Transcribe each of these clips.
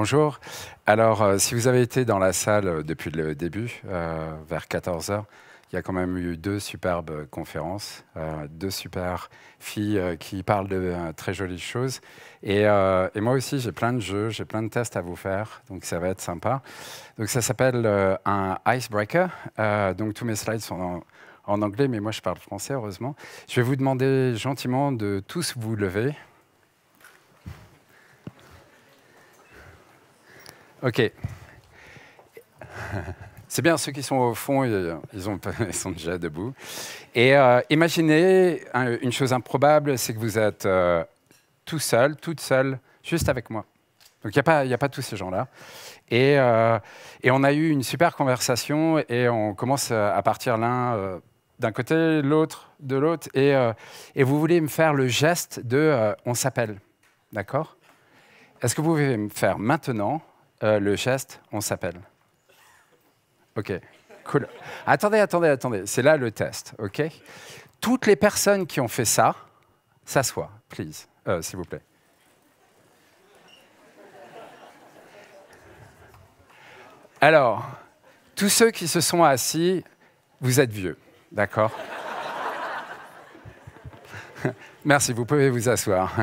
Bonjour. Alors, si vous avez été dans la salle depuis le début, vers 14 heures, il y a quand même eu deux superbes conférences, deux super filles qui parlent de très jolies choses. Et moi aussi, j'ai plein de jeux, j'ai plein de tests à vous faire, donc ça va être sympa. Donc ça s'appelle un icebreaker. Donc tous mes slides sont en anglais, mais moi je parle français, heureusement. Je vais vous demander gentiment de tous vous lever. OK. C'est bien, ceux qui sont au fond, ils sont déjà debout. Et imaginez une chose improbable, c'est que vous êtes tout seul, toute seule, juste avec moi. Donc il n'y a pas tous ces gens-là. Et on a eu une super conversation et on commence à partir l'un d'un côté, l'autre de l'autre. Et vous voulez me faire le geste de on s'appelle. D'accord? Est-ce que vous pouvez me faire maintenant le geste on s'appelle? OK, cool. Attendez. C'est là le test, OK? Toutes les personnes qui ont fait ça, s'assoient, please, s'il vous plaît. Alors, tous ceux qui se sont assis, vous êtes vieux, d'accord? Merci, vous pouvez vous asseoir.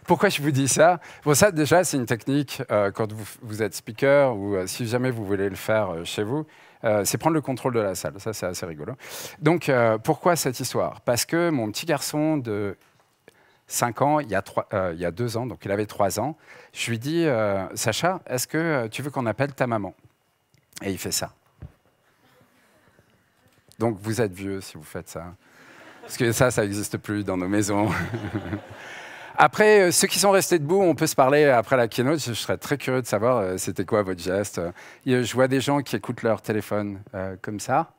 Pourquoi je vous dis ça? Bon, ça, déjà, c'est une technique quand vous êtes speaker ou si jamais vous voulez le faire chez vous, c'est prendre le contrôle de la salle. Ça, c'est assez rigolo. Donc, pourquoi cette histoire? Parce que mon petit garçon de 5 ans, il y a 2 ans, donc il avait 3 ans, je lui dis Sacha, est-ce que tu veux qu'on appelle ta maman? Et il fait ça. Donc, vous êtes vieux si vous faites ça. Parce que ça n'existe plus dans nos maisons. Après, ceux qui sont restés debout, on peut se parler après la keynote. Je serais très curieux de savoir c'était quoi votre geste. Je vois des gens qui écoutent leur téléphone comme ça.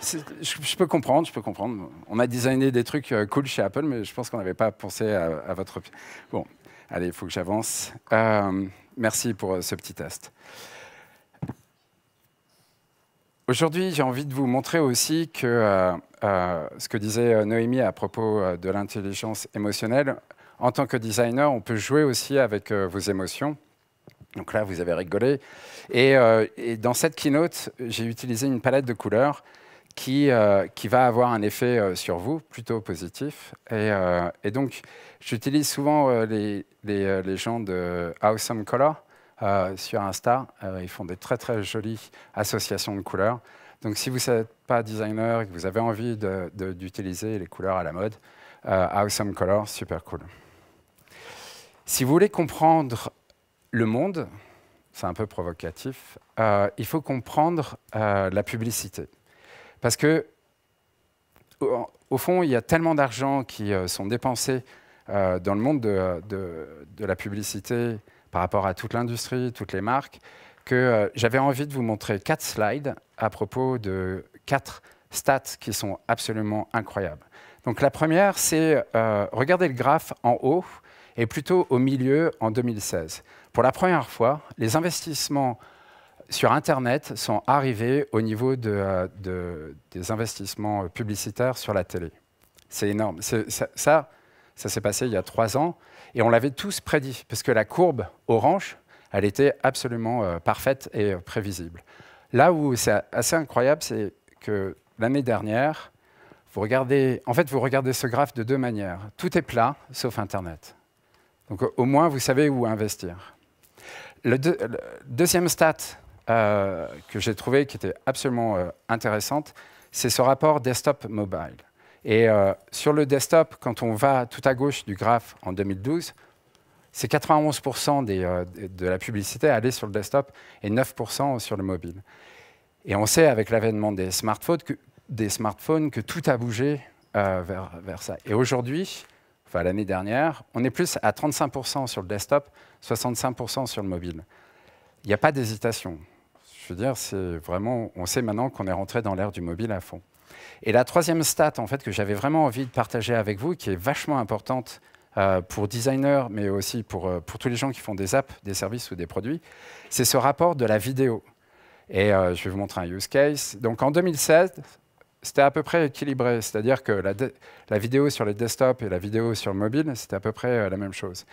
Je peux comprendre. On a designé des trucs cool chez Apple, mais je pense qu'on n'avait pas pensé à votre... Bon, allez, il faut que j'avance. Merci pour ce petit test. Aujourd'hui, j'ai envie de vous montrer aussi que ce que disait Noémie à propos de l'intelligence émotionnelle, en tant que designer, on peut jouer aussi avec vos émotions. Donc là, vous avez rigolé. Et dans cette keynote, j'ai utilisé une palette de couleurs qui va avoir un effet sur vous, plutôt positif. Et donc, j'utilise souvent les gens de Awesome Color. Sur Insta, ils font des très très jolies associations de couleurs. Donc si vous n'êtes pas designer et que vous avez envie d'utiliser les couleurs à la mode, Awesome Color, super cool. Si vous voulez comprendre le monde, c'est un peu provocatif, il faut comprendre la publicité. Parce que, au fond, il y a tellement d'argent qui sont dépensés dans le monde de la publicité, par rapport à toute l'industrie, toutes les marques, que j'avais envie de vous montrer 4 slides à propos de 4 stats qui sont absolument incroyables. Donc la première, c'est regardez le graphe en haut et plutôt au milieu en 2016. Pour la première fois, les investissements sur Internet sont arrivés au niveau des investissements publicitaires sur la télé. C'est énorme. Ça s'est passé il y a 3 ans. Et on l'avait tous prédit, parce que la courbe orange, elle était absolument parfaite et prévisible. Là où c'est assez incroyable, c'est que l'année dernière, vous regardez ce graphe de 2 manières. Tout est plat, sauf Internet. Donc au moins, vous savez où investir. Le deuxième stat que j'ai trouvé qui était absolument intéressante, c'est ce rapport desktop-mobile. Et sur le desktop, quand on va tout à gauche du graphe en 2012, c'est 91% de la publicité allait sur le desktop et 9% sur le mobile. Et on sait avec l'avènement des smartphones que tout a bougé vers ça. Et aujourd'hui, enfin l'année dernière, on est plus à 35% sur le desktop, 65% sur le mobile. Il n'y a pas d'hésitation. Je veux dire, c'est vraiment, on sait maintenant qu'on est rentré dans l'ère du mobile à fond. Et la troisième stat, en fait, que j'avais vraiment envie de partager avec vous, qui est vachement importante pour designers, mais aussi pour tous les gens qui font des apps, des services ou des produits, c'est ce rapport de la vidéo. Et je vais vous montrer un use case. Donc en 2016, c'était à peu près équilibré, c'est-à-dire que la vidéo sur les desktops et la vidéo sur le mobile, c'était à peu près la même chose.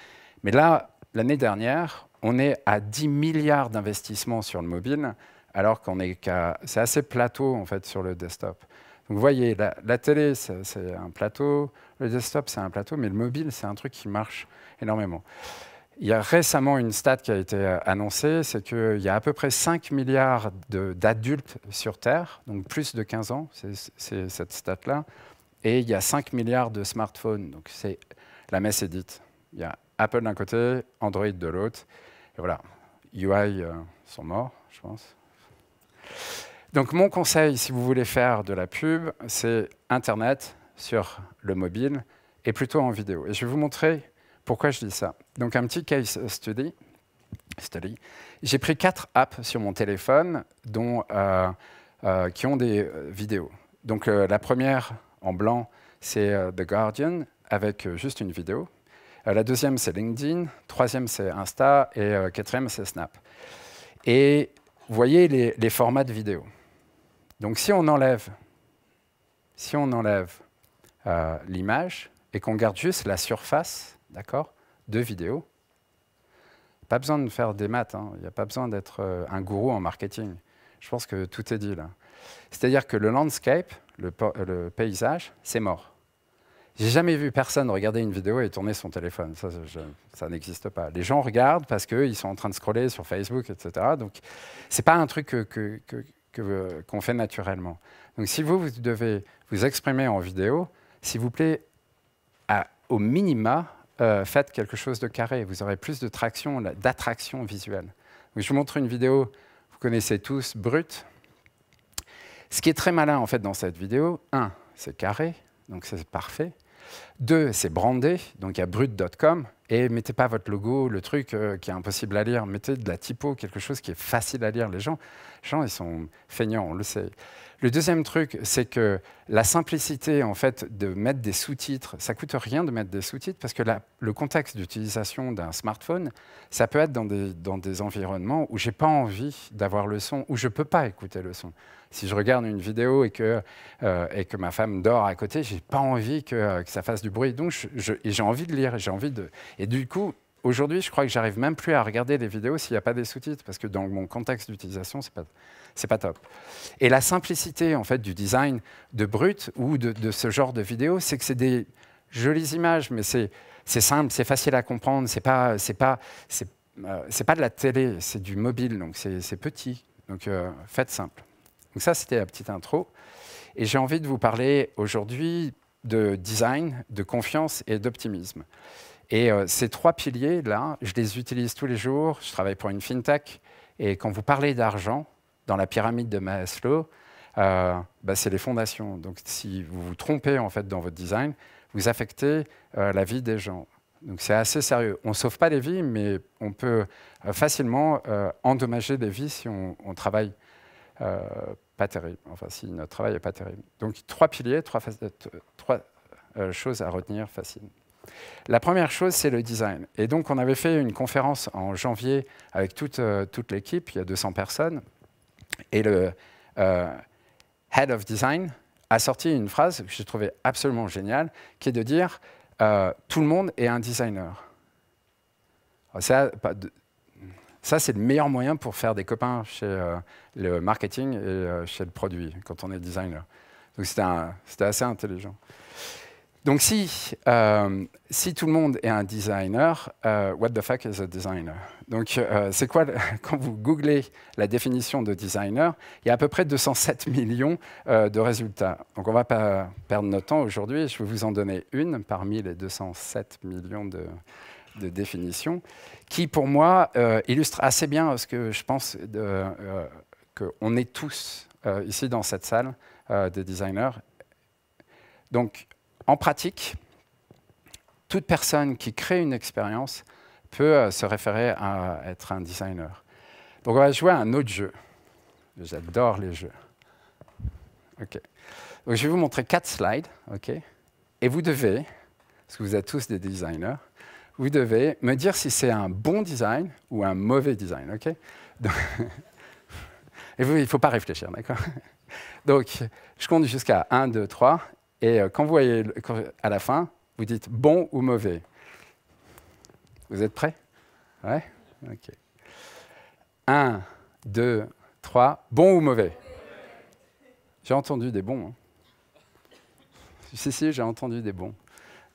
Mais là, l'année dernière, on est à 10 milliards d'investissements sur le mobile, alors qu'on est c'est assez plateau en fait sur le desktop. Donc vous voyez, la télé, c'est un plateau, le desktop, c'est un plateau, mais le mobile, c'est un truc qui marche énormément. Il y a récemment une stat qui a été annoncée, c'est qu'il y a à peu près 5 milliards d'adultes sur Terre, donc plus de 15 ans, c'est cette stat-là, et il y a 5 milliards de smartphones, donc la messe est dite. Il y a Apple d'un côté, Android de l'autre, et voilà, UI sont morts, je pense. Donc mon conseil, si vous voulez faire de la pub, c'est Internet sur le mobile, et plutôt en vidéo. Et je vais vous montrer pourquoi je dis ça. Donc un petit case study. J'ai pris 4 apps sur mon téléphone qui ont des vidéos. Donc la première, en blanc, c'est The Guardian, avec juste une vidéo. La deuxième, c'est LinkedIn. Troisième, c'est Insta. Et quatrième, c'est Snap. Et vous voyez les formats de vidéo. Donc si on enlève l'image et qu'on garde juste la surface, d'accord, de vidéo, pas besoin de faire des maths, hein. Il n'y a pas besoin d'être un gourou en marketing. Je pense que tout est dit là. C'est-à-dire que le landscape, le paysage, c'est mort. J'ai jamais vu personne regarder une vidéo et tourner son téléphone. Ça n'existe pas. Les gens regardent parce qu'ils sont en train de scroller sur Facebook, etc. Donc, c'est pas un truc qu'on fait naturellement. Donc, si vous devez vous exprimer en vidéo, s'il vous plaît, au minima, faites quelque chose de carré. Vous aurez plus de traction, d'attraction visuelle. Donc, je vous montre une vidéo, vous connaissez tous, Brut. Ce qui est très malin en fait dans cette vidéo, 1, c'est carré, donc c'est parfait. 2, c'est brandé, donc il y a brut.com, et mettez pas votre logo, le truc qui est impossible à lire, mettez de la typo, quelque chose qui est facile à lire. Les gens ils sont feignants, on le sait. Le deuxième truc, c'est que la simplicité en fait, de mettre des sous-titres, ça ne coûte rien de mettre des sous-titres parce que le contexte d'utilisation d'un smartphone, ça peut être dans des environnements où je n'ai pas envie d'avoir le son, où je ne peux pas écouter le son. Si je regarde une vidéo et que ma femme dort à côté, je n'ai pas envie que ça fasse du bruit. Donc j'ai envie de lire, et du coup, aujourd'hui, je crois que j'arrive même plus à regarder les vidéos s'il n'y a pas des sous-titres, parce que dans mon contexte d'utilisation, c'est pas top. Et la simplicité en fait du design de Brut ou de ce genre de vidéo, c'est que c'est des jolies images, mais c'est simple, c'est facile à comprendre, c'est pas de la télé, c'est du mobile, donc c'est petit. Donc faites simple. Donc ça, c'était la petite intro. Et j'ai envie de vous parler aujourd'hui de design, de confiance et d'optimisme. Et ces 3 piliers-là, je les utilise tous les jours. Je travaille pour une fintech. Et quand vous parlez d'argent, dans la pyramide de Maslow, c'est les fondations. Donc si vous vous trompez en fait, dans votre design, vous affectez la vie des gens. Donc c'est assez sérieux. On ne sauve pas les vies, mais on peut facilement endommager des vies si on travaille pas terrible. Enfin, si notre travail n'est pas terrible. Donc 3 piliers, 3 choses à retenir faciles. La première chose, c'est le design. Et donc, on avait fait une conférence en janvier avec toute l'équipe, il y a 200 personnes. Et le Head of Design a sorti une phrase que j'ai trouvée absolument géniale, qui est de dire tout le monde est un designer. Ça, c'est le meilleur moyen pour faire des copains chez le marketing et chez le produit, quand on est designer. Donc, c'était assez intelligent. Donc, si tout le monde est un designer, what the fuck is a designer? Donc, c'est quoi, quand vous googlez la définition de designer, il y a à peu près 207 millions de résultats. Donc, on ne va pas perdre notre temps aujourd'hui. Je vais vous en donner une parmi les 207 millions de définitions, qui, pour moi, illustre assez bien ce que je pense qu'on est tous, ici, dans cette salle, des designers. Donc, en pratique, toute personne qui crée une expérience peut se référer à être un designer. Donc, on va jouer à un autre jeu. J'adore les jeux. Okay. Donc, je vais vous montrer 4 slides. Okay. Et vous devez, parce que vous êtes tous des designers, vous devez me dire si c'est un bon design ou un mauvais design. Okay. Donc, et vous, il ne faut pas réfléchir, d'accord? Donc, je compte jusqu'à 1, 2, 3. Et quand vous voyez à la fin, vous dites bon ou mauvais. Vous êtes prêts? Ouais. OK. 1, 2, 3. Bon ou mauvais? J'ai entendu des bons. Hein. Si, j'ai entendu des bons.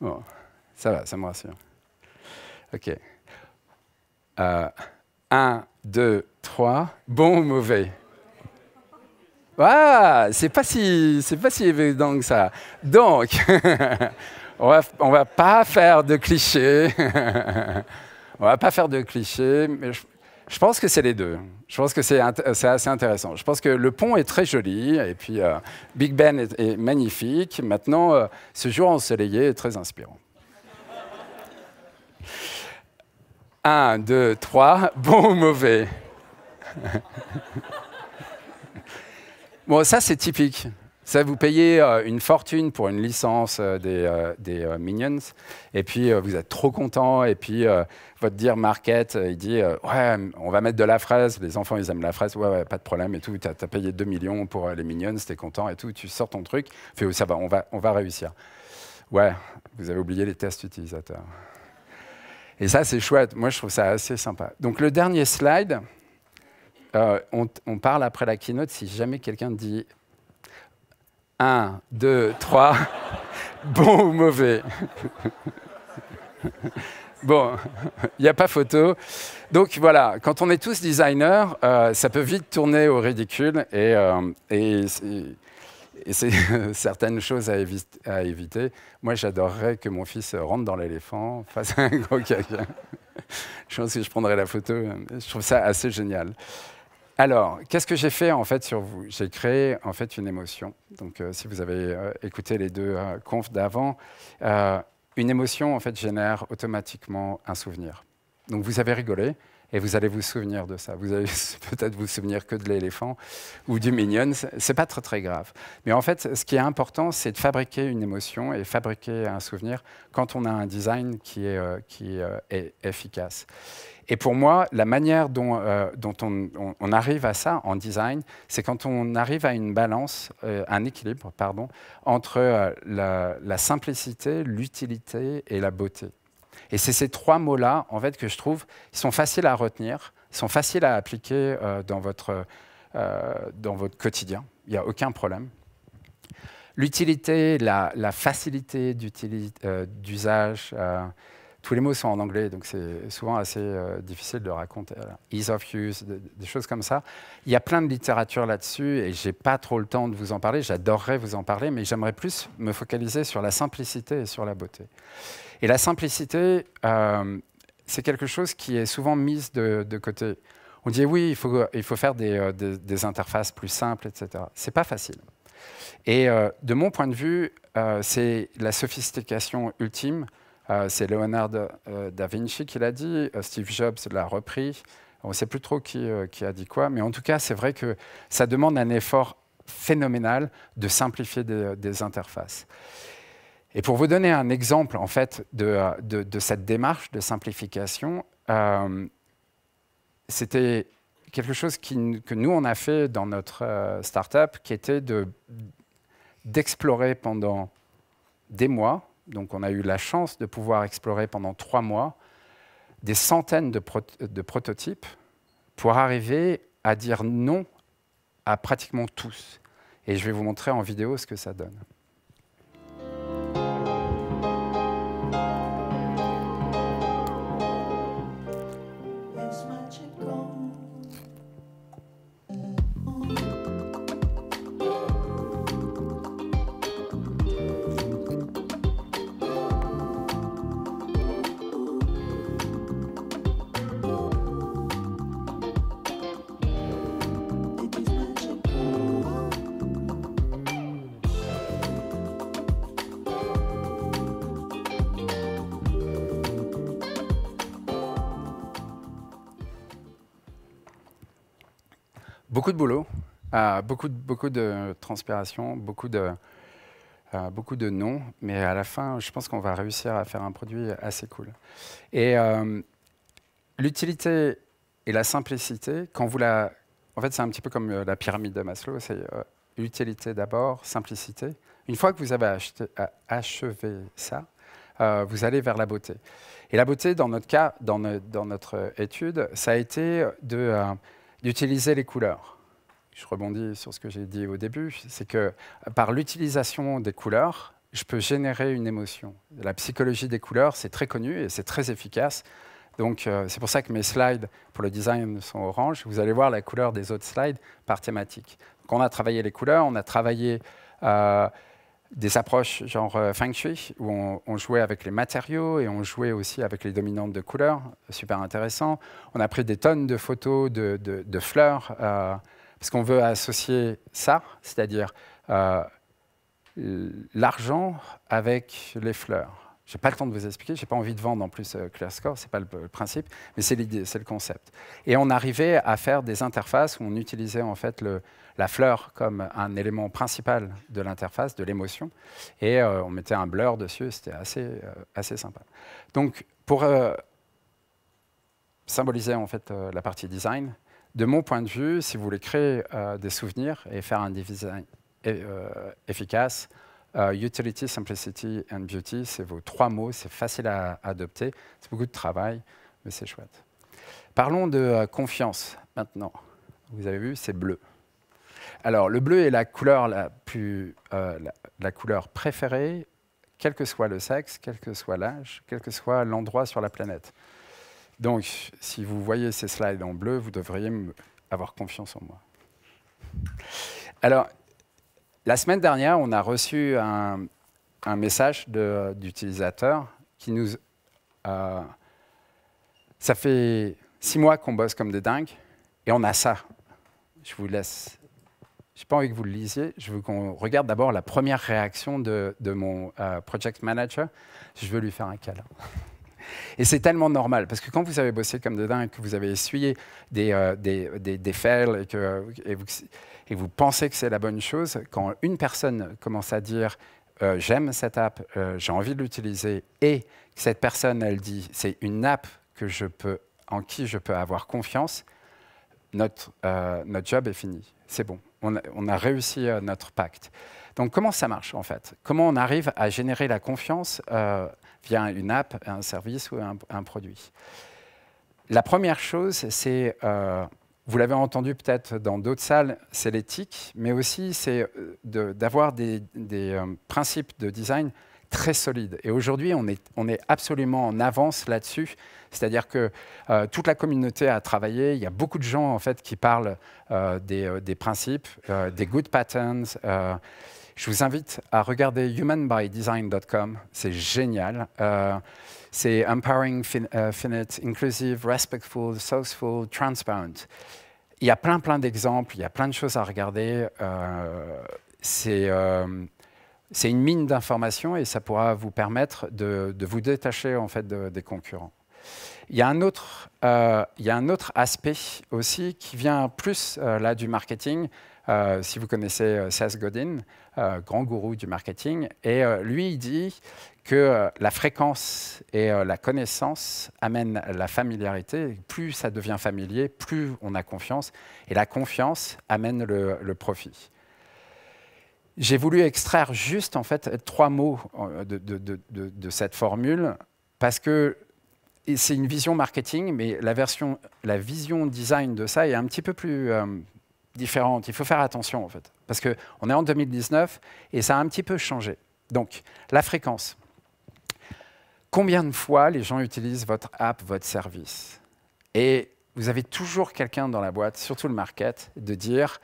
Bon, ça va, ça me rassure. OK. 1, 2, 3. Bon ou mauvais? Ah, c'est pas si évident que ça. Donc, on va pas faire de clichés. On va pas faire de clichés, mais je pense que c'est les deux. Je pense que c'est assez intéressant. Je pense que le pont est très joli, et puis Big Ben est magnifique. Maintenant, ce jour ensoleillé est très inspirant. 1, 2, 3, bon ou mauvais? Bon, ça, c'est typique. Ça, vous payez une fortune pour une licence des Minions, et puis vous êtes trop content, et puis votre dear market, il dit ouais, on va mettre de la fraise, les enfants, ils aiment la fraise, ouais, pas de problème, et tout, tu as payé 2 millions pour les Minions, t'es content, et tout, tu sors ton truc, fais, ça va, on va réussir. Ouais, vous avez oublié les tests utilisateurs. Et ça, c'est chouette. Moi, je trouve ça assez sympa. Donc, le dernier slide, on parle après la keynote si jamais quelqu'un dit 1, 2, 3, bon ou mauvais. Bon, il n'y a pas photo. Donc voilà, quand on est tous designers, ça peut vite tourner au ridicule et c'est certaines choses à éviter. Moi, j'adorerais que mon fils rentre dans l'éléphant, fasse un gros caca. Je pense que je prendrais la photo. Je trouve ça assez génial. Alors, qu'est-ce que j'ai fait en fait sur vous? J'ai créé en fait une émotion. Donc, si vous avez écouté les deux confs d'avant, une émotion en fait génère automatiquement un souvenir. Donc, vous avez rigolé et vous allez vous souvenir de ça. Vous allez peut-être vous souvenir que de l'éléphant ou du Minions. C'est pas très très grave. Mais en fait, ce qui est important, c'est de fabriquer une émotion et fabriquer un souvenir quand on a un design qui est efficace. Et pour moi, la manière dont on arrive à ça en design, c'est quand on arrive à une balance, un équilibre, pardon, entre la simplicité, l'utilité et la beauté. Et c'est ces trois mots-là, en fait, que je trouve, ils sont faciles à retenir, ils sont faciles à appliquer dans votre quotidien. Il n'y a aucun problème. L'utilité, la facilité d'usage. Tous les mots sont en anglais, donc c'est souvent assez difficile de raconter. Ease of use, des choses comme ça. Il y a plein de littérature là-dessus et je n'ai pas trop le temps de vous en parler. J'adorerais vous en parler, mais j'aimerais plus me focaliser sur la simplicité et sur la beauté. Et la simplicité, c'est quelque chose qui est souvent mis de côté. On dit oui, il faut faire des interfaces plus simples, etc. Ce n'est pas facile. Et de mon point de vue, c'est la sophistication ultime. C'est Leonardo da Vinci qui l'a dit, Steve Jobs l'a repris. On ne sait plus trop qui a dit quoi, mais en tout cas, c'est vrai que ça demande un effort phénoménal de simplifier des interfaces. Et pour vous donner un exemple en fait, de cette démarche de simplification, c'était quelque chose que nous, on a fait dans notre startup, qui était d'explorer pendant des mois. Donc, on a eu la chance de pouvoir explorer pendant 3 mois des centaines de prototypes pour arriver à dire non à pratiquement tous. Et je vais vous montrer en vidéo ce que ça donne. Beaucoup de boulot, beaucoup de transpiration, beaucoup de non, mais à la fin, je pense qu'on va réussir à faire un produit assez cool. Et l'utilité et la simplicité, en fait, c'est un petit peu comme la pyramide de Maslow, c'est utilité d'abord, simplicité. Une fois que vous avez achevé ça, vous allez vers la beauté. Et la beauté, dans notre cas, dans notre étude, ça a été d'utiliser les couleurs. Je rebondis sur ce que j'ai dit au début, c'est que par l'utilisation des couleurs, je peux générer une émotion. La psychologie des couleurs, c'est très connu et c'est très efficace. Donc, c'est pour ça que mes slides pour le design sont orange. Vous allez voir la couleur des autres slides par thématique. Donc, on a travaillé les couleurs, on a travaillé des approches genre Feng Shui, où on jouait avec les matériaux et on jouait aussi avec les dominantes de couleurs. Super intéressant. On a pris des tonnes de photos de fleurs, parce qu'on veut associer ça, c'est-à-dire l'argent avec les fleurs. Je n'ai pas le temps de vous expliquer, je n'ai pas envie de vendre en plus ClearScore, ce n'est pas le principe, mais c'est l'idée, c'est le concept. Et on arrivait à faire des interfaces où on utilisait en fait la fleur comme un élément principal de l'interface, de l'émotion, et on mettait un blur dessus, c'était assez sympa. Donc pour symboliser en fait la partie design, de mon point de vue, si vous voulez créer des souvenirs et faire un design efficace, utility, simplicity and beauty, c'est vos 3 mots, c'est facile à adopter, c'est beaucoup de travail, mais c'est chouette. Parlons de confiance maintenant. Vous avez vu, c'est bleu. Alors, le bleu est la couleur la couleur préférée, quel que soit le sexe, quel que soit l'âge, quel que soit l'endroit sur la planète. Donc, si vous voyez ces slides en bleu, vous devriez avoir confiance en moi. Alors, la semaine dernière, on a reçu un message d'utilisateur qui nous... ça fait 6 mois qu'on bosse comme des dingues, et on a ça. Je vous laisse... Je n'ai pas envie que vous le lisiez. Je veux qu'on regarde d'abord la première réaction de mon project manager. Je veux lui faire un câlin. Et c'est tellement normal, parce que quand vous avez bossé comme des dingues, que vous avez essuyé des fails et vous pensez que c'est la bonne chose, quand une personne commence à dire j'aime cette app, j'ai envie de l'utiliser, et que cette personne, elle dit c'est une app en qui je peux avoir confiance, notre job est fini. C'est bon, on a réussi notre pacte. Donc comment ça marche en fait? Comment on arrive à générer la confiance via une app, un service ou un produit? La première chose, c'est, vous l'avez entendu peut-être dans d'autres salles, c'est l'éthique, mais aussi c'est d'avoir des principes de design très solides. Et aujourd'hui, on est absolument en avance là-dessus. C'est-à-dire que toute la communauté a travaillé. Il y a beaucoup de gens en fait, qui parlent des principes, des good patterns. Je vous invite à regarder humanbydesign.com. C'est génial. C'est empowering, finite, inclusive, respectful, sourceful, transparent. Il y a plein d'exemples, il y a plein de choses à regarder. C'est une mine d'informations et ça pourra vous permettre de vous détacher en fait, des concurrents. Il y a un autre aspect aussi qui vient plus là, du marketing. Si vous connaissez Seth Godin, grand gourou du marketing, et lui, il dit que la fréquence et la connaissance amènent la familiarité. Plus ça devient familier, plus on a confiance, et la confiance amène le profit. J'ai voulu extraire juste en fait 3 mots de cette formule, parce que c'est une vision marketing, mais la vision design de ça est un petit peu plus différente. Il faut faire attention, en fait, parce qu'on est en 2019 et ça a un petit peu changé. Donc, la fréquence. Combien de fois les gens utilisent votre app, votre service? Et vous avez toujours quelqu'un dans la boîte, surtout le market, de dire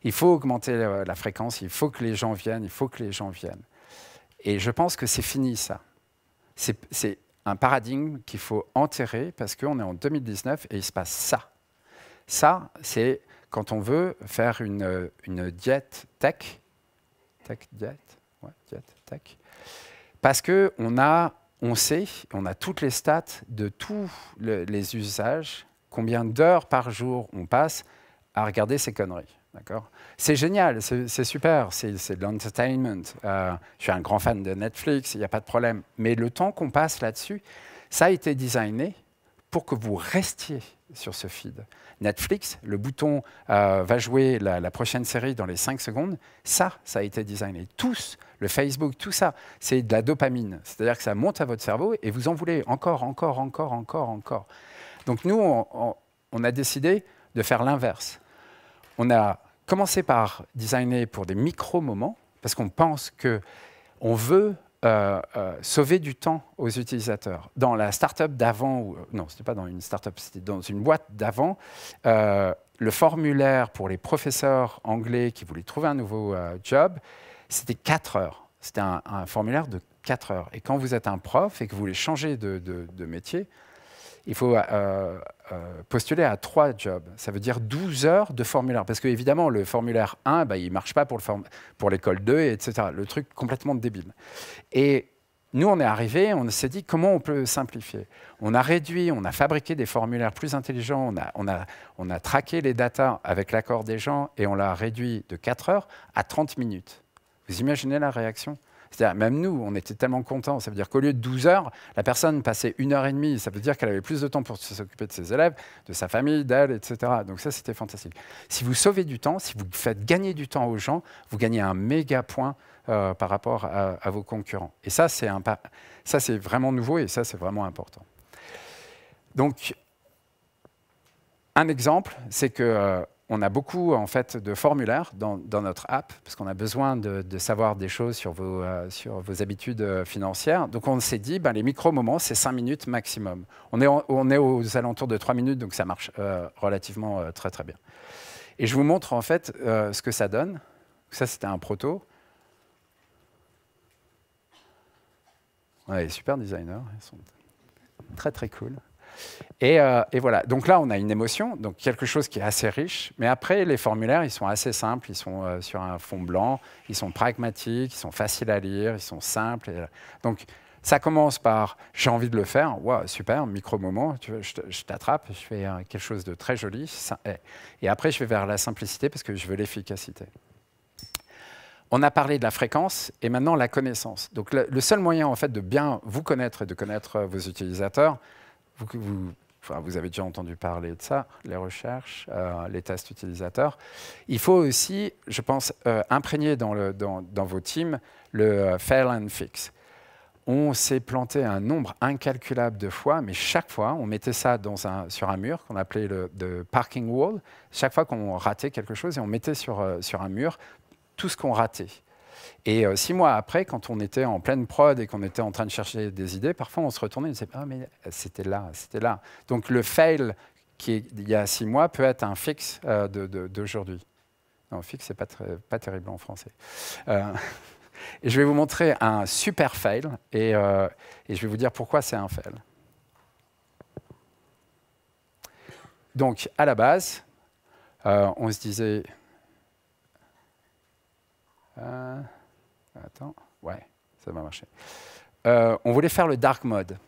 il faut augmenter la fréquence, il faut que les gens viennent, il faut que les gens viennent. Et je pense que c'est fini, ça. C'est un paradigme qu'il faut enterrer parce qu'on est en 2019 et il se passe ça. Ça, c'est quand on veut faire une diète tech, parce qu'on sait, on a toutes les stats de tous les usages, combien d'heures par jour on passe à regarder ces conneries. C'est génial, c'est super, c'est de l'entertainment. Je suis un grand fan de Netflix, il n'y a pas de problème. Mais le temps qu'on passe là-dessus, ça a été designé pour que vous restiez sur ce feed. Netflix, le bouton va jouer la prochaine série dans les 5 secondes. Ça a été designé. Tous, le Facebook, tout ça, c'est de la dopamine. C'est-à-dire que ça monte à votre cerveau et vous en voulez encore. Donc nous, on a décidé de faire l'inverse. On a commencé par designer pour des micro-moments, parce qu'on pense qu'on veut sauver du temps aux utilisateurs. Dans la startup d'avant, non, ce n'était pas dans une startup, c'était dans une boîte d'avant, le formulaire pour les professeurs anglais qui voulaient trouver un nouveau job, c'était 4 heures. C'était un formulaire de 4 heures. Et quand vous êtes un prof et que vous voulez changer de métier, il faut postuler à 3 jobs. Ça veut dire 12 heures de formulaire. Parce qu'évidemment, le formulaire 1, il ne marche pas pour l'école 2, etc. Le truc complètement débile. Et nous, on est arrivés, on s'est dit comment on peut simplifier. On a réduit, on a fabriqué des formulaires plus intelligents, on a traqué les datas avec l'accord des gens et on l'a réduit de 4 heures à 30 minutes. Vous imaginez la réaction ? C'est-à-dire, même nous, on était tellement contents. Ça veut dire qu'au lieu de 12 heures, la personne passait 1h30. Ça veut dire qu'elle avait plus de temps pour s'occuper de ses élèves, de sa famille, d'elle, etc. Donc ça, c'était fantastique. Si vous sauvez du temps, si vous faites gagner du temps aux gens, vous gagnez un méga point par rapport à vos concurrents. Et ça, c'est vraiment nouveau et ça, c'est vraiment important. Donc, un exemple, c'est que on a beaucoup en fait, de formulaires dans notre app, parce qu'on a besoin de savoir des choses sur vos habitudes financières. Donc on s'est dit, les micro-moments, c'est 5 minutes maximum. On est aux alentours de 3 minutes, donc ça marche relativement très très bien. Et je vous montre en fait ce que ça donne. Ça, c'était un proto. Ouais, super designers, ils sont très très cool. Et voilà, donc là on a une émotion, donc quelque chose qui est assez riche, mais après les formulaires ils sont assez simples, ils sont sur un fond blanc, ils sont pragmatiques, ils sont faciles à lire, ils sont simples. Donc ça commence par j'ai envie de le faire, wow, super, micro-moment, je t'attrape, je fais quelque chose de très joli, et après je vais vers la simplicité parce que je veux l'efficacité. On a parlé de la fréquence et maintenant la connaissance. Donc le seul moyen en fait de bien vous connaître et de connaître vos utilisateurs, vous avez déjà entendu parler de ça, les recherches, les tests utilisateurs. Il faut aussi, je pense, imprégner dans vos teams le fail and fix. On s'est planté un nombre incalculable de fois, mais chaque fois, on mettait ça sur un mur qu'on appelait le parking wall. Chaque fois qu'on ratait quelque chose, et on mettait sur un mur tout ce qu'on ratait. Et 6 mois après, quand on était en pleine prod et qu'on était en train de chercher des idées, parfois on se retournait et on se disait « Ah, mais c'était là, c'était là ». Donc le fail qui est il y a 6 mois peut être un fix d'aujourd'hui. Non, fix, c'est pas terrible en français. Et je vais vous montrer un super fail et je vais vous dire pourquoi c'est un fail. Donc, à la base, on se disait... Attends, ouais, ça va marcher. On voulait faire le dark mode.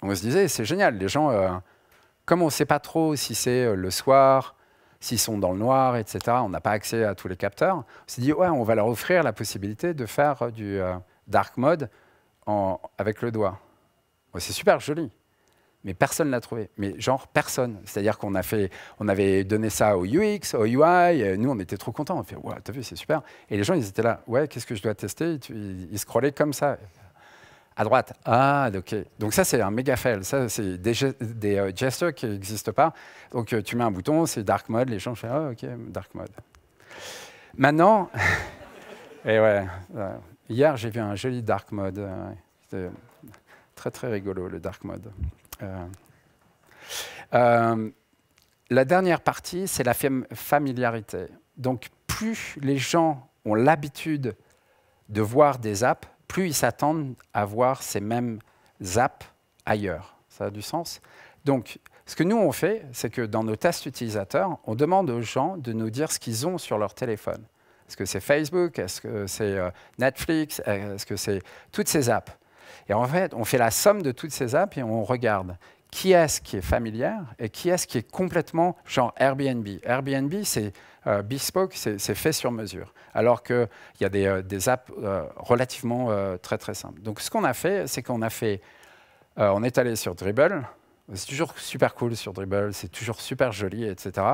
On se disait, c'est génial, les gens, comme on ne sait pas trop si c'est le soir, s'ils sont dans le noir, etc., on n'a pas accès à tous les capteurs, on s'est dit, ouais, on va leur offrir la possibilité de faire du dark mode avec le doigt. Bon, c'est super joli. Mais personne ne l'a trouvé. Mais genre personne. C'est-à-dire qu'on avait donné ça au UX, au UI, et nous on était trop contents. On fait, ouais, t'as vu, c'est super. Et les gens ils étaient là, ouais, qu'est-ce que je dois tester? Ils scrollaient comme ça. À droite. Ah, ok. Donc ça c'est un méga fail. Ça c'est des gestures qui n'existent pas. Donc tu mets un bouton, c'est dark mode. Les gens font, ah, ok, dark mode. Maintenant, et ouais, hier j'ai vu un joli dark mode. C'était très très rigolo le dark mode. La dernière partie, c'est la familiarité. Donc, plus les gens ont l'habitude de voir des apps, plus ils s'attendent à voir ces mêmes apps ailleurs. Ça a du sens? Donc, ce que nous, on fait, c'est que dans nos tests utilisateurs, on demande aux gens de nous dire ce qu'ils ont sur leur téléphone. Est-ce que c'est Facebook? Est-ce que c'est Netflix? Est-ce que c'est toutes ces apps? Et en fait, on fait la somme de toutes ces apps et on regarde qui est-ce qui est familière et qui est-ce qui est complètement genre Airbnb. Airbnb, c'est bespoke, c'est fait sur mesure, alors qu'il y a des apps relativement très très simples. Donc ce qu'on a fait, c'est qu'on a fait On est allé sur Dribbble. C'est toujours super cool sur Dribbble, c'est toujours super joli, etc.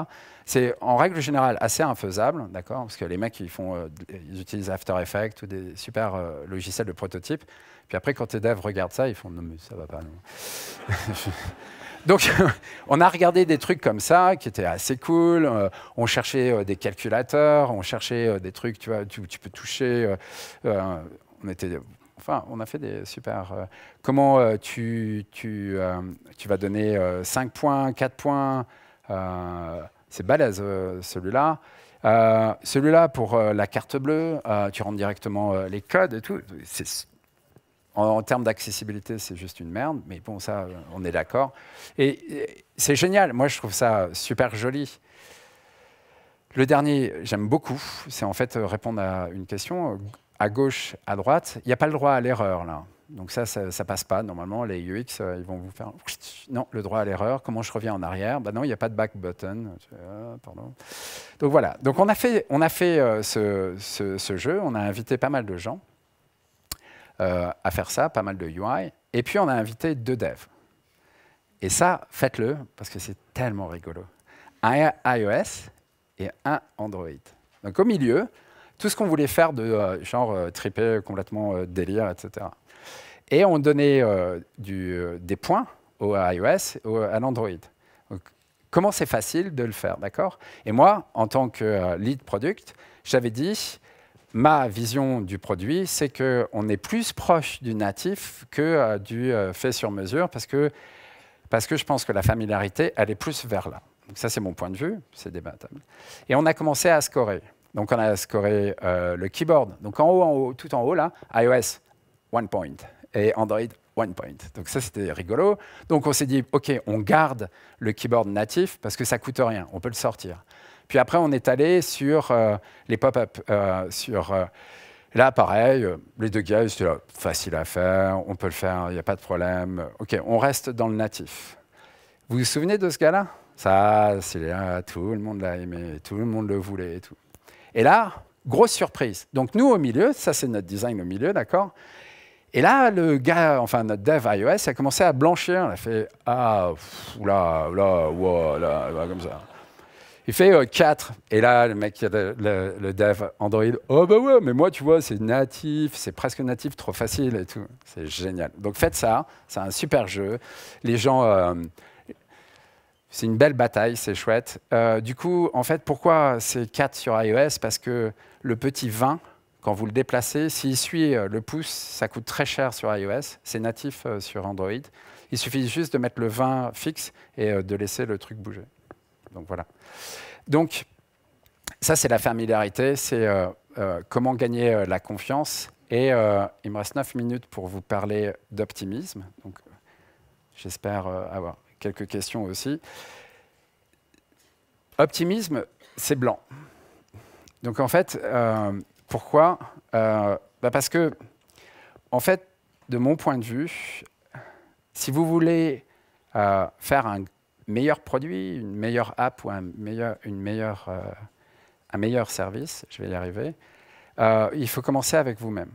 C'est en règle générale assez infaisable, d'accord, parce que les mecs ils utilisent After Effects ou des super logiciels de prototype. Puis après, quand tes devs regardent ça, ils font non mais ça va pas. Non. Donc, on a regardé des trucs comme ça qui étaient assez cool. On cherchait des calculateurs, on cherchait des trucs, tu vois, où tu peux toucher. On a fait des super. Comment tu vas donner 5 points, 4 points. C'est balèze, celui-là. Celui-là, pour la carte bleue, tu rentres directement les codes et tout. En termes d'accessibilité, c'est juste une merde, mais bon, ça, on est d'accord. Et c'est génial. Moi, je trouve ça super joli. Le dernier, j'aime beaucoup. C'est en fait répondre à une question. À gauche, à droite, il n'y a pas le droit à l'erreur, là. Donc ça passe pas. Normalement, les UX, ils vont vous faire... Non, le droit à l'erreur. Comment je reviens en arrière? Ben non, il n'y a pas de back button. Pardon. Donc voilà. Donc on a fait ce jeu. On a invité pas mal de gens à faire ça, pas mal de UI. Et puis, on a invité 2 devs. Et ça, faites-le, parce que c'est tellement rigolo. Un iOS et un Android. Donc, au milieu, tout ce qu'on voulait faire de triper complètement délire, etc. Et on donnait des points au iOS et à l'Android. Comment c'est facile de le faire, d'accord? Et moi, en tant que lead product, j'avais dit... Ma vision du produit, c'est qu'on est plus proche du natif que du fait sur mesure, parce que je pense que la familiarité, elle est plus vers là. Donc ça, c'est mon point de vue, c'est débattable. Et on a commencé à scorer. Donc on a scoré le keyboard. Donc en haut, tout en haut, là, iOS, 1 point. Et Android, 1 point. Donc ça, c'était rigolo. Donc on s'est dit, OK, on garde le keyboard natif, parce que ça ne coûte rien, on peut le sortir. Puis après, on est allé sur les pop-up. Là, pareil, les 2 gars, c'était là, facile à faire, on peut le faire, il n'y a pas de problème. OK, on reste dans le natif. Vous vous souvenez de ce gars-là? Ça, c'est là, tout le monde l'a aimé, tout le monde le voulait et tout. Et là, grosse surprise. Donc nous, au milieu, ça c'est notre design au milieu, d'accord? Et là, le gars, enfin notre dev iOS, a commencé à blanchir. Il a fait « Ah, oula, wow, là, comme ça ». Il fait 4. Et là, le mec, le dev Android, oh bah ouais, mais moi, tu vois, c'est natif, c'est presque natif, trop facile et tout. C'est génial. Donc faites ça, c'est un super jeu. Les gens, c'est une belle bataille, c'est chouette. Du coup, en fait, pourquoi c'est 4 sur iOS? Parce que le petit 20, quand vous le déplacez, s'il suit le pouce, ça coûte très cher sur iOS. C'est natif sur Android. Il suffit juste de mettre le 20 fixe et de laisser le truc bouger. Donc voilà. Donc, ça, c'est la familiarité, c'est comment gagner la confiance. Et il me reste 9 minutes pour vous parler d'optimisme. Donc, j'espère avoir quelques questions aussi. Optimisme, c'est blanc. Donc, en fait, pourquoi? Parce que, en fait, de mon point de vue, si vous voulez faire un meilleur produit, une meilleure app ou un meilleur service, je vais y arriver, il faut commencer avec vous-même.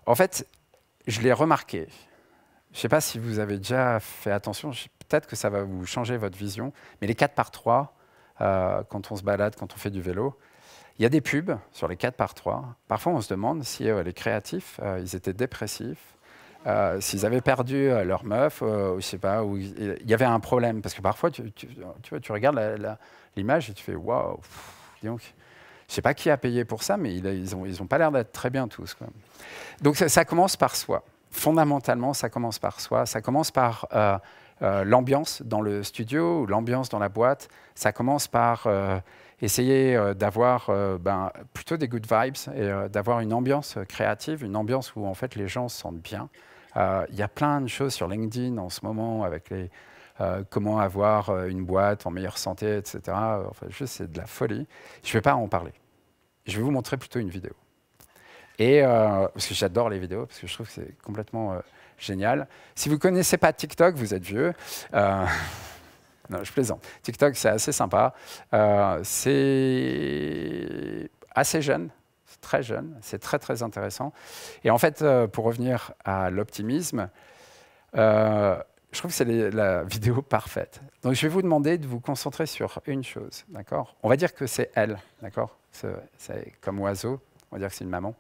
En fait, je l'ai remarqué. Je ne sais pas si vous avez déjà fait attention, peut-être que ça va vous changer votre vision, mais les 4x3, quand on se balade, quand on fait du vélo, il y a des pubs sur les 4x3. Parfois, on se demande si les créatifs, ils étaient dépressifs, s'ils avaient perdu leur meuf, je sais pas, où il y avait un problème. Parce que parfois, tu regardes l'image et tu fais « Waouh !» Je ne sais pas qui a payé pour ça, mais ils ont pas l'air d'être très bien tous, quoi. Donc ça commence par soi. Fondamentalement, ça commence par soi. Ça commence par l'ambiance dans le studio, ou l'ambiance dans la boîte. Ça commence par essayer d'avoir plutôt des good vibes et d'avoir une ambiance créative, une ambiance où en fait les gens se sentent bien. Il y a plein de choses sur LinkedIn en ce moment avec les comment avoir une boîte en meilleure santé, etc. Enfin, c'est de la folie. Je ne vais pas en parler. Je vais vous montrer plutôt une vidéo. Et parce que j'adore les vidéos, parce que je trouve que c'est complètement génial. Si vous ne connaissez pas TikTok, vous êtes vieux. Non, je plaisante. TikTok, c'est assez sympa. C'est assez jeune. Très jeune, c'est très très intéressant. Et en fait, pour revenir à l'optimisme, Je trouve que c'est la vidéo parfaite. Donc, je vais vous demander de vous concentrer sur une chose, d'accord? On va dire que c'est elle, d'accord? C'est comme oiseau, on va dire que c'est une maman.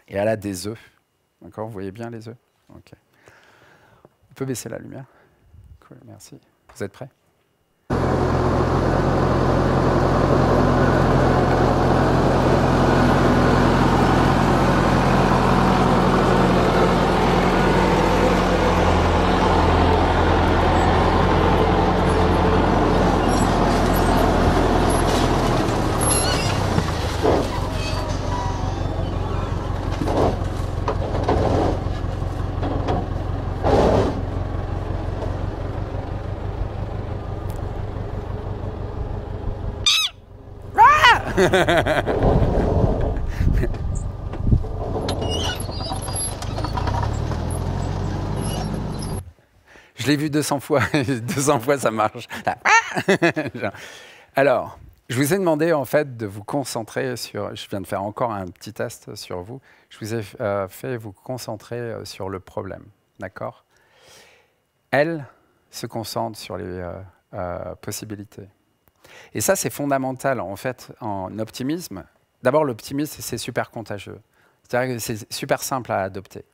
Et elle a des œufs, d'accord? Vous voyez bien les œufs? Ok. On peut baisser la lumière? Cool, merci. Vous êtes prêts? Je l'ai vu 200 fois, 200 fois ça marche. Alors, je vous ai demandé en fait de vous concentrer sur, je viens de faire encore un petit test sur vous, je vous ai fait vous concentrer sur le problème, d'accord? Elle se concentre sur les possibilités. Et ça, c'est fondamental en fait en optimisme. D'abord, l'optimisme, c'est super contagieux. C'est-à-dire que c'est super simple à adopter.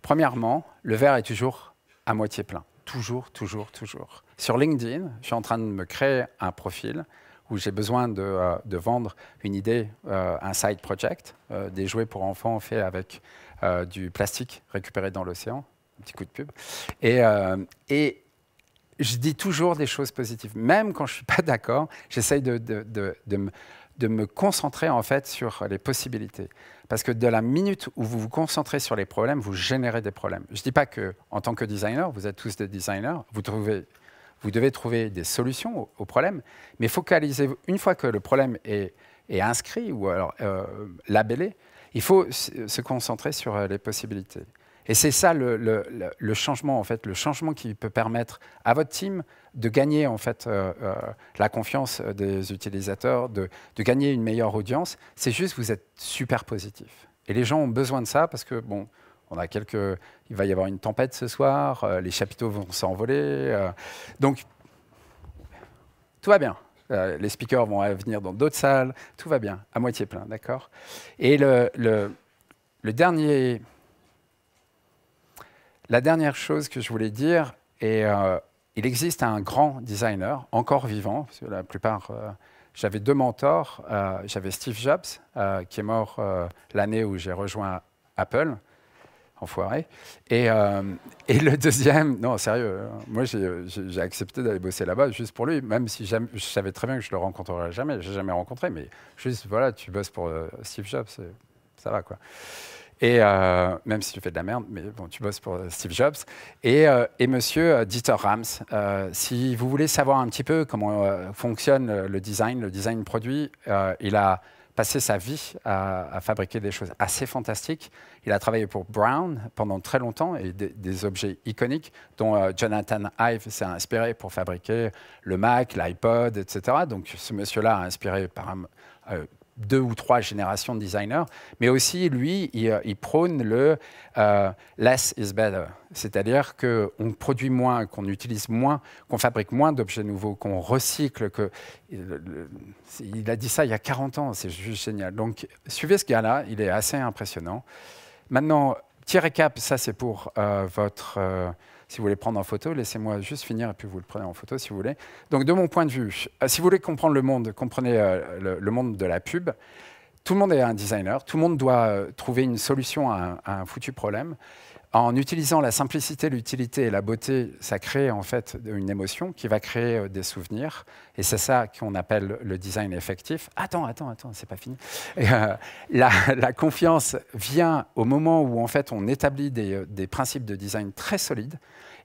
Premièrement, le verre est toujours à moitié plein. Toujours, toujours, toujours. Sur LinkedIn, je suis en train de me créer un profil où j'ai besoin de vendre une idée, un side project, des jouets pour enfants faits avec du plastique récupéré dans l'océan. Un petit coup de pub. Et je dis toujours des choses positives. Même quand je ne suis pas d'accord, j'essaye de me concentrer en fait sur les possibilités. Parce que de la minute où vous vous concentrez sur les problèmes, vous générez des problèmes. Je ne dis pas qu'en tant que designer, vous êtes tous des designers, vous devez trouver des solutions aux problèmes, mais focalisez-vous, une fois que le problème est inscrit ou alors labellé, il faut se concentrer sur les possibilités. Et c'est ça le changement, en fait, le changement qui peut permettre à votre team de gagner en fait, la confiance des utilisateurs, de gagner une meilleure audience. C'est juste vous êtes super positif. Et les gens ont besoin de ça parce que, bon, il va y avoir une tempête ce soir, les chapiteaux vont s'envoler. Donc, tout va bien. Les speakers vont venir dans d'autres salles, tout va bien, à moitié plein, d'accord? Et le dernier... La dernière chose que je voulais dire, et il existe un grand designer, encore vivant, parce que la plupart, j'avais deux mentors. J'avais Steve Jobs, qui est mort l'année où j'ai rejoint Apple, enfoiré. Et le deuxième, non, sérieux, moi j'ai accepté d'aller bosser là-bas juste pour lui, même si je savais très bien que je le rencontrerais jamais. Je l'ai jamais rencontré, mais juste, voilà, tu bosses pour Steve Jobs, ça va, quoi. Et même si tu fais de la merde, mais bon, tu bosses pour Steve Jobs. Et monsieur Dieter Rams, si vous voulez savoir un petit peu comment fonctionne le design produit, il a passé sa vie à fabriquer des choses assez fantastiques. Il a travaillé pour Brown pendant très longtemps et des objets iconiques dont Jonathan Ive s'est inspiré pour fabriquer le Mac, l'iPod, etc. Donc ce monsieur-là a inspiré par 2 ou 3 générations de designers, mais aussi, lui, il prône le less is better. C'est-à-dire qu'on produit moins, qu'on utilise moins, qu'on fabrique moins d'objets nouveaux, qu'on recycle. Il a dit ça il y a 40 ans, c'est juste génial. Donc, suivez ce gars-là, il est assez impressionnant. Maintenant, petit récap, ça c'est pour si vous voulez prendre en photo, laissez-moi juste finir et puis vous le prenez en photo si vous voulez. Donc de mon point de vue, si vous voulez comprendre le monde, comprenez le monde de la pub. Tout le monde est un designer, tout le monde doit trouver une solution à un foutu problème. En utilisant la simplicité, l'utilité et la beauté, ça crée en fait une émotion qui va créer des souvenirs. Et c'est ça qu'on appelle le design effectif. Attends, c'est pas fini. Et, la confiance vient au moment où en fait on établit des principes de design très solides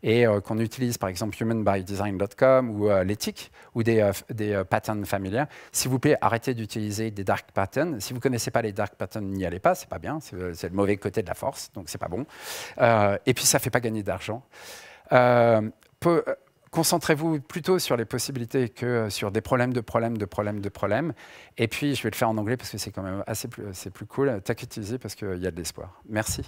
et qu'on utilise par exemple humanbydesign.com ou l'éthique ou des patterns familiers. S'il vous plaît, arrêtez d'utiliser des dark patterns. Si vous ne connaissez pas les dark patterns, n'y allez pas, c'est pas bien, c'est le mauvais côté de la force, donc c'est pas bon. Et puis ça ne fait pas gagner d'argent. Concentrez-vous plutôt sur les possibilités que sur des problèmes de problèmes. Et puis je vais le faire en anglais parce que c'est quand même c'est plus cool. Take it easy parce qu'il y a de l'espoir. Merci.